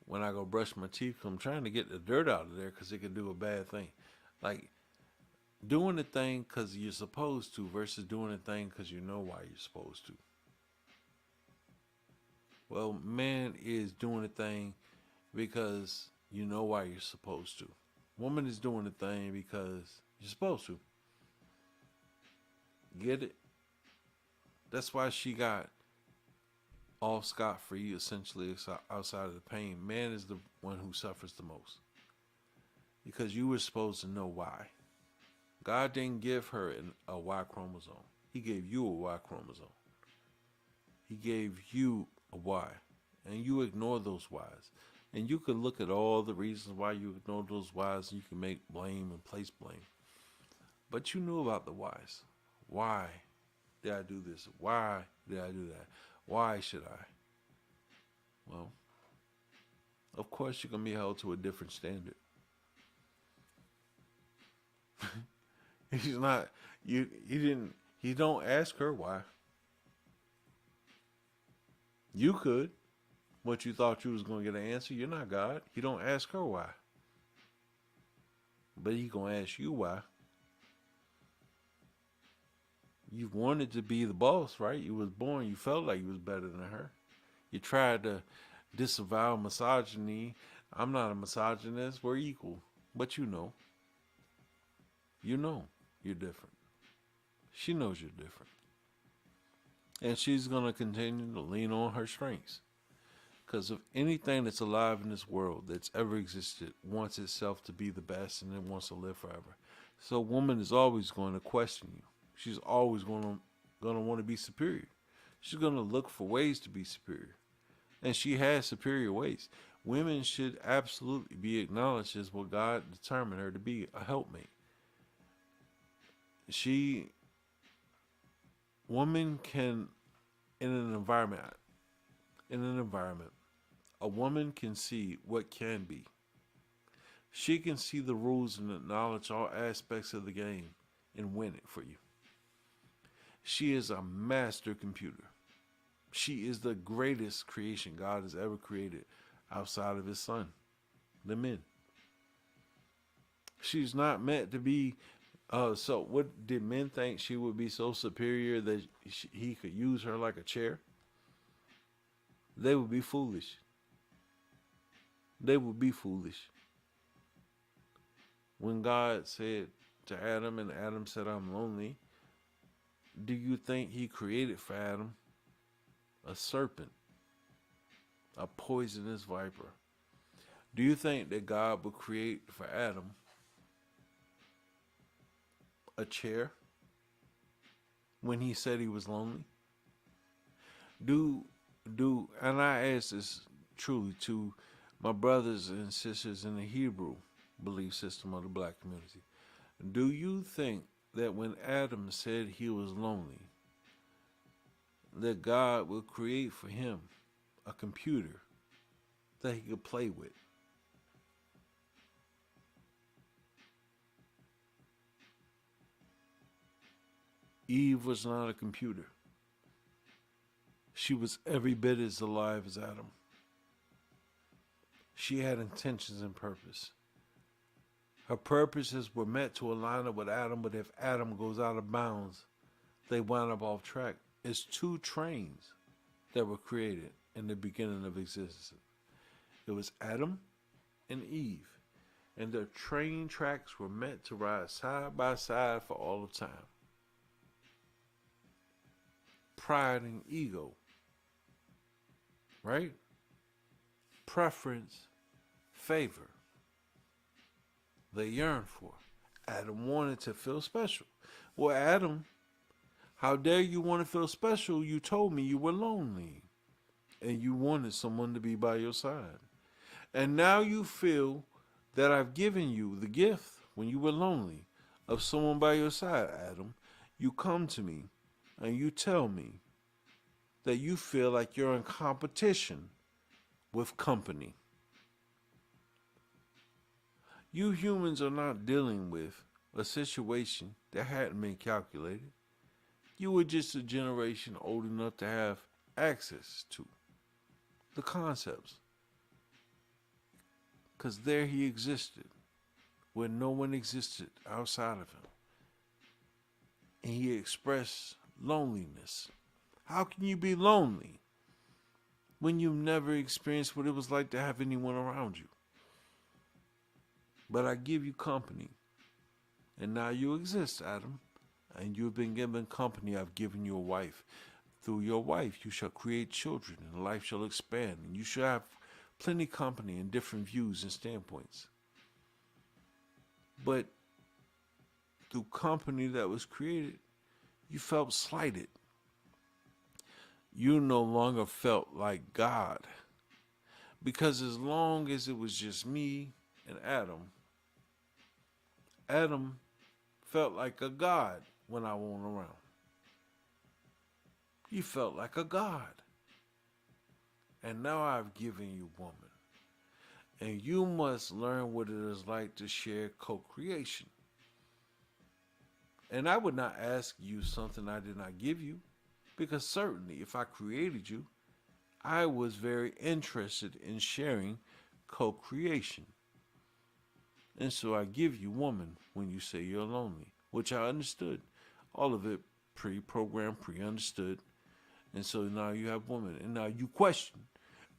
S2: when I go brush my teeth because I'm trying to get the dirt out of there because it could do a bad thing. Like doing the thing because you're supposed to versus doing the thing because you know why you're supposed to. Well, man is doing the thing because you know why you're supposed to. Woman is doing the thing because you're supposed to. Get it? That's why she got off scot-free, essentially, outside of the pain. Man is the one who suffers the most. Because you were supposed to know why. God didn't give her a Y chromosome. He gave you a Y chromosome. He gave you a Y. And you ignore those Ys. And you can look at all the reasons why you ignore those Ys, and you can make blame and place blame. But you knew about the Ys. Why did I do this? Why did I do that? Why should I? Well, of course you're going to be held to a different standard. He's not, he don't ask her why. You could, but you thought you was going to get an answer. You're not God. He don't ask her why. But he going to ask you why. You wanted to be the boss, right? You was born, you felt like you was better than her. You tried to disavow misogyny. I'm not a misogynist. We're equal. But you know you're different. She knows you're different. And she's going to continue to lean on her strengths. Because if anything that's alive in this world that's ever existed wants itself to be the best and it wants to live forever. So a woman is always going to question you. She's always going to want to be superior. She's going to look for ways to be superior. And she has superior ways. Women should absolutely be acknowledged as what God determined her to be, a helpmate. Woman can, in an environment, a woman can see what can be. She can see the rules and acknowledge all aspects of the game and win it for you. She is a master computer. She is the greatest creation God has ever created outside of his son, the men. She's not meant to be, so what did men think she would be so superior that he could use her like a chair? They would be foolish. They would be foolish. When God said to Adam, and Adam said, I'm lonely, do you think he created for Adam a serpent, a poisonous viper? Do you think that God would create for Adam a chair when he said he was lonely? And I ask this truly to my brothers and sisters in the Hebrew belief system of the black community. Do you think that when Adam said he was lonely, that God would create for him a computer that he could play with? Eve was not a computer. She was every bit as alive as Adam. She had intentions and purpose. Her purposes were meant to align up with Adam, but if Adam goes out of bounds, they wind up off track. It's two trains that were created in the beginning of existence. It was Adam and Eve, and their train tracks were meant to ride side by side for all of time. Pride and ego, right? Preference, favor. They yearned for. Adam wanted to feel special. Well, Adam, how dare you want to feel special? You told me you were lonely and you wanted someone to be by your side. And now you feel that I've given you the gift when you were lonely of someone by your side, Adam. You come to me and you tell me that you feel like you're in competition with company. You humans are not dealing with a situation that hadn't been calculated. You were just a generation old enough to have access to the concepts. Because there he existed, where no one existed outside of him. And he expressed loneliness. How can you be lonely when you've never experienced what it was like to have anyone around you? But I give you company. And now you exist, Adam. And you've been given company. I've given you a wife. Through your wife you shall create children, and life shall expand. And you shall have plenty company and different views and standpoints. But through company that was created, you felt slighted. You no longer felt like God. Because as long as it was just me and Adam felt like a god when I wasn't around. He felt like a god. And now I've given you woman. And you must learn what it is like to share co-creation. And I would not ask you something I did not give you. Because certainly if I created you, I was very interested in sharing co-creation. And so I give you woman when you say you're lonely, which I understood. All of it pre-programmed, pre-understood. And so now you have woman. And now you question,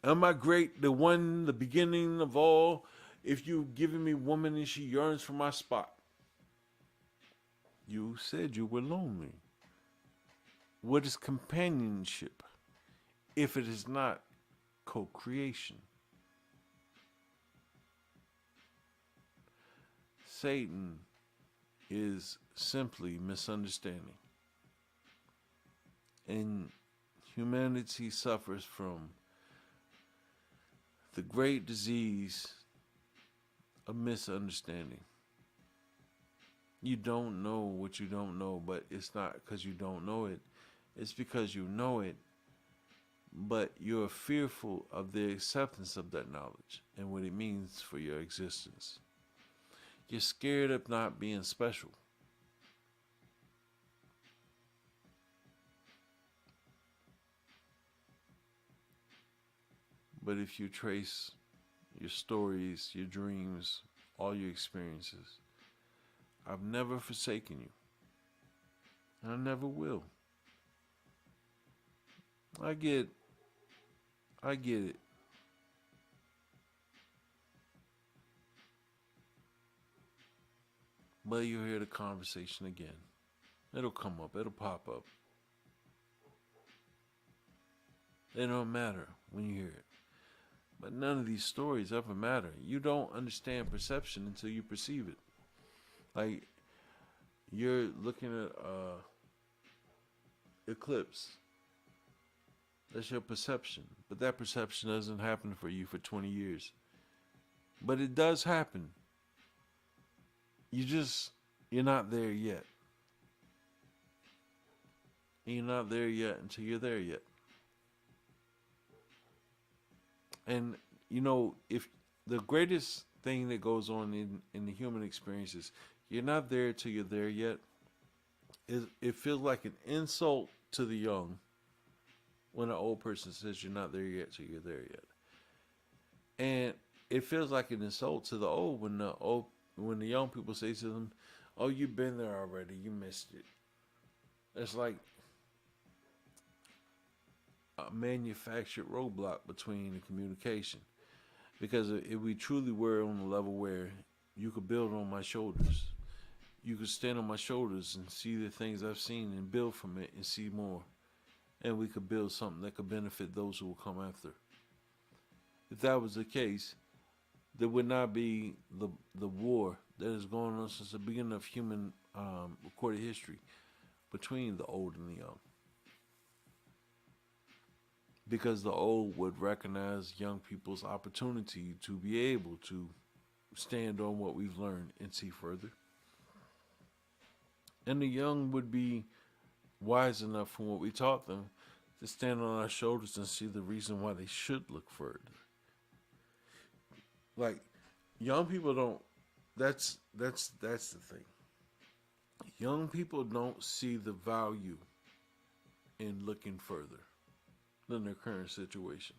S2: am I great, the one, the beginning of all, if you've given me woman and she yearns for my spot? You said you were lonely. What is companionship if it is not co-creation? Satan is simply misunderstanding. And humanity suffers from the great disease of misunderstanding. You don't know what you don't know, but it's not because you don't know it. It's because you know it, but you're fearful of the acceptance of that knowledge and what it means for your existence. You're scared of not being special. But if you trace your stories, your dreams, all your experiences, I've never forsaken you. And I never will. I get it. But you'll hear the conversation again. It'll come up. It'll pop up. It don't matter when you hear it. But none of these stories ever matter. You don't understand perception until you perceive it. Like, you're looking at eclipse. That's your perception. But that perception doesn't happen for you for 20 years. But it does happen. You're not there yet. And you're not there yet until you're there yet. And, if the greatest thing that goes on in the human experience is you're not there till you're there yet, it feels like an insult to the young when an old person says you're not there yet till you're there yet. And it feels like an insult to the old when the young people say to them, "Oh, you've been there already. You missed it." It's like a manufactured roadblock between the communication. Because if we truly were on a level where you could build on my shoulders, you could stand on my shoulders and see the things I've seen and build from it and see more. And we could build something that could benefit those who will come after. If that was the case, there would not be the war that has gone on since the beginning of human recorded history between the old and the young. Because the old would recognize young people's opportunity to be able to stand on what we've learned and see further. And the young would be wise enough from what we taught them to stand on our shoulders and see the reason why they should look further. Like, young people don't, that's the thing. Young people don't see the value in looking further than their current situation.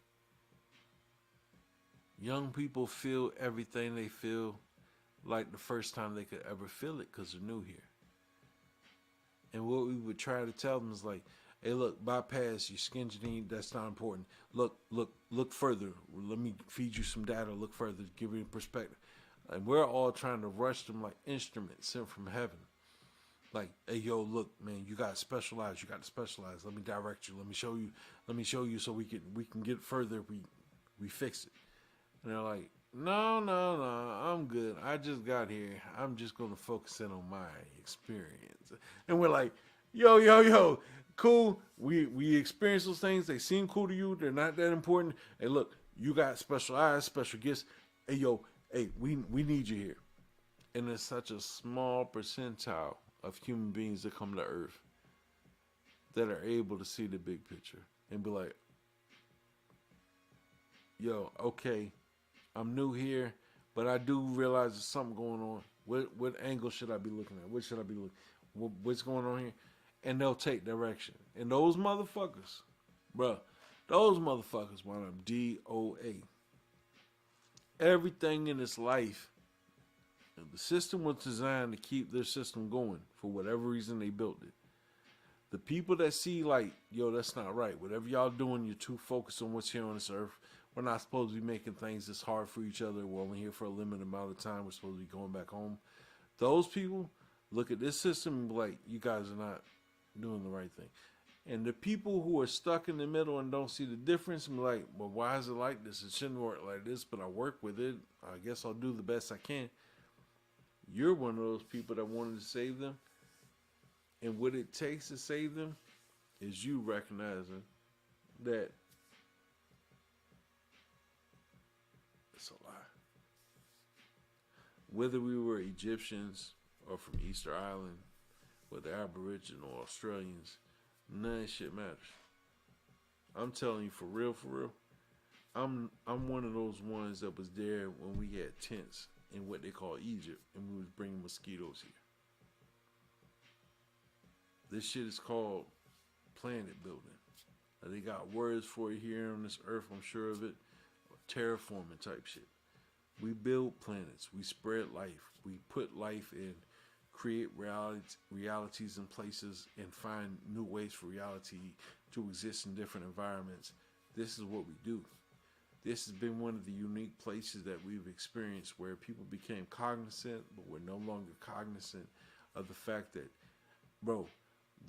S2: Young people feel everything they feel like the first time they could ever feel it because they're new here. And what we would try to tell them is like, hey, look, bypass your skinny, that's not important. Look further. Let me feed you some data. Look further. Give you a perspective. And we're all trying to rush them like instruments sent from heaven. Like, hey, yo, look, man, you got to specialize. You got to specialize. Let me direct you. Let me show you so we can get further. We fix it. And they're like, No, no, no. I'm good. I just got here. I'm just gonna focus in on my experience. And we're like, yo, yo, yo, cool. We experience those things. They seem cool to you. They're not that important. Hey, look, you got special eyes, special gifts. Hey, yo, hey, we need you here. And it's such a small percentile of human beings that come to Earth that are able to see the big picture and be like, yo, okay, I'm new here, but I do realize there's something going on. What angle should I be looking at? What should I be looking? What's going on here? And they'll take direction. And those motherfuckers, bruh, those motherfuckers wind up DOA. Everything in this life, the system was designed to keep their system going for whatever reason they built it. The people that see like, yo, that's not right. Whatever y'all doing, you're too focused on what's here on this earth. We're not supposed to be making things this hard for each other. We're only here for a limited amount of time. We're supposed to be going back home. Those people look at this system and be like, you guys are not doing the right thing. And the people who are stuck in the middle and don't see the difference and be like, well, why is it like this? It shouldn't work like this, but I work with it. I guess I'll do the best I can. You're one of those people that wanted to save them. And what it takes to save them is you recognizing that it's a lie. Whether we were Egyptians or from Easter Island, whether Aboriginal or Australians, none of that shit matters. I'm telling you for real, for real. I'm one of those ones that was there when we had tents in what they call Egypt, and we was bringing mosquitoes here. This shit is called planet building. They got words for it here on this earth, I'm sure of it. Terraforming type shit. We build planets. We spread life. We put life in, create realities and places, and find new ways for reality to exist in different environments. This is what we do. This has been one of the unique places that we've experienced where people became cognizant, but we're no longer cognizant of the fact that, bro,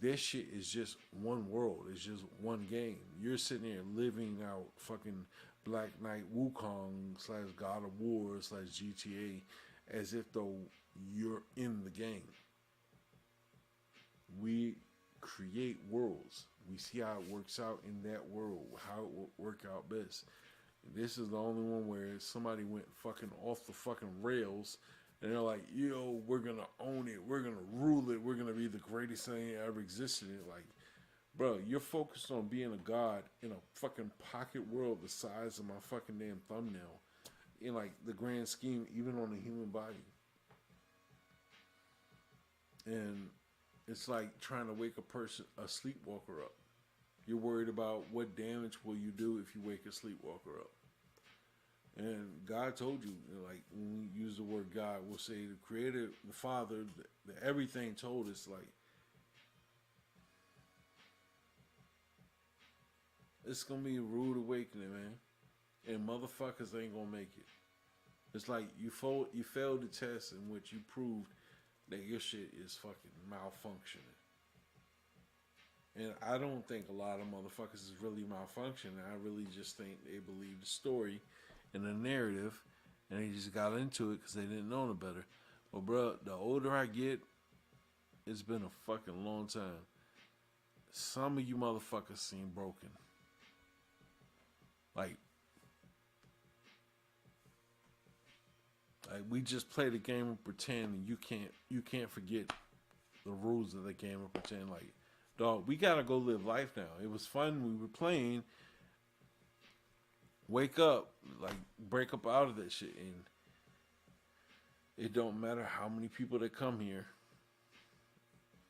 S2: this shit is just one world. It's just one game. You're sitting there living out fucking Black Knight Wukong / God of War / GTA as if though you're in the game. We create worlds. We see how it works out in that world, how it will work out best. This is the only one where somebody went fucking off the fucking rails and they're like, yo, we're gonna own it, we're gonna rule it, we're gonna be the greatest thing that ever existed. Like, bro, you're focused on being a god in a fucking pocket world the size of my fucking damn thumbnail. In like the grand scheme, even on the human body. And it's like trying to wake a sleepwalker up. You're worried about what damage will you do if you wake a sleepwalker up. And God told you, like when we use the word God, we'll say the Creator, the Father, the everything told us, like, it's gonna be a rude awakening, man. And motherfuckers ain't gonna make it. It's like you failed the test in which you proved that your shit is fucking malfunctioning. And I don't think a lot of motherfuckers is really malfunctioning. I really just think they believe the story and the narrative, and they just got into it because they didn't know no better. But bro, the older I get, it's been a fucking long time. Some of you motherfuckers seem broken. Like we just play the game of pretend, and you can't forget the rules of the game of pretend. Like, dog, we gotta go live life now. It was fun. We were playing. Wake up, like break up out of that shit, and it don't matter how many people that come here.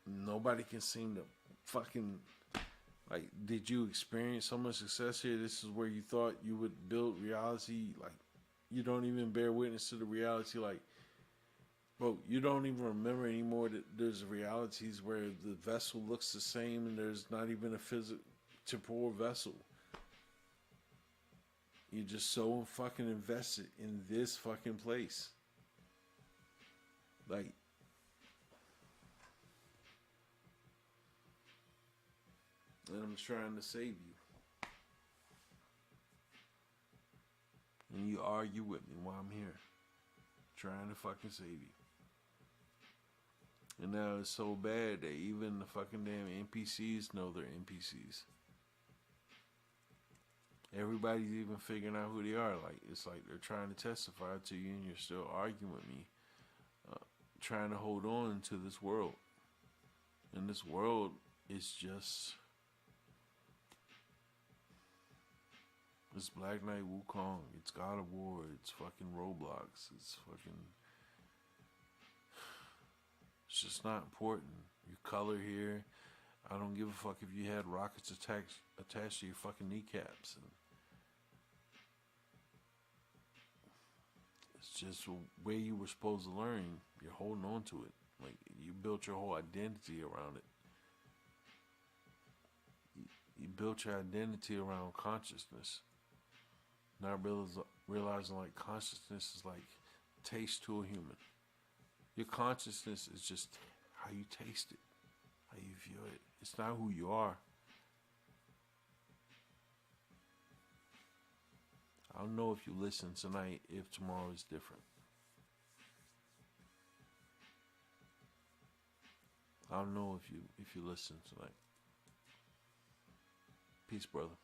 S2: Nobody can seem to fucking like. Did you experience so much success here? This is where you thought you would build reality. Like, you don't even bear witness to the reality. Like, bro, you don't even remember anymore that there's realities where the vessel looks the same and there's not even a physical temporal vessel. You're just so fucking invested in this fucking place. Like, and I'm trying to save you. And you argue with me while I'm here, trying to fucking save you. And now it's so bad that even the fucking damn NPCs know they're NPCs. Everybody's even figuring out who they are. Like, it's like they're trying to testify to you and you're still arguing with me. Trying to hold on to this world. And this world is just... It's Black Knight Wukong. It's God of War. It's fucking Roblox. It's fucking... It's just not important. Your color here. I don't give a fuck if you had rockets attached to your fucking kneecaps. And it's just the way you were supposed to learn. You're holding on to it. Like, you built your whole identity around it. You built your identity around consciousness. Not realizing like consciousness is like taste to a human. Your consciousness is just how you taste it, how you view it. It's not who you are. I don't know if you listen tonight if tomorrow is different. I don't know if you listen tonight. Peace, brother.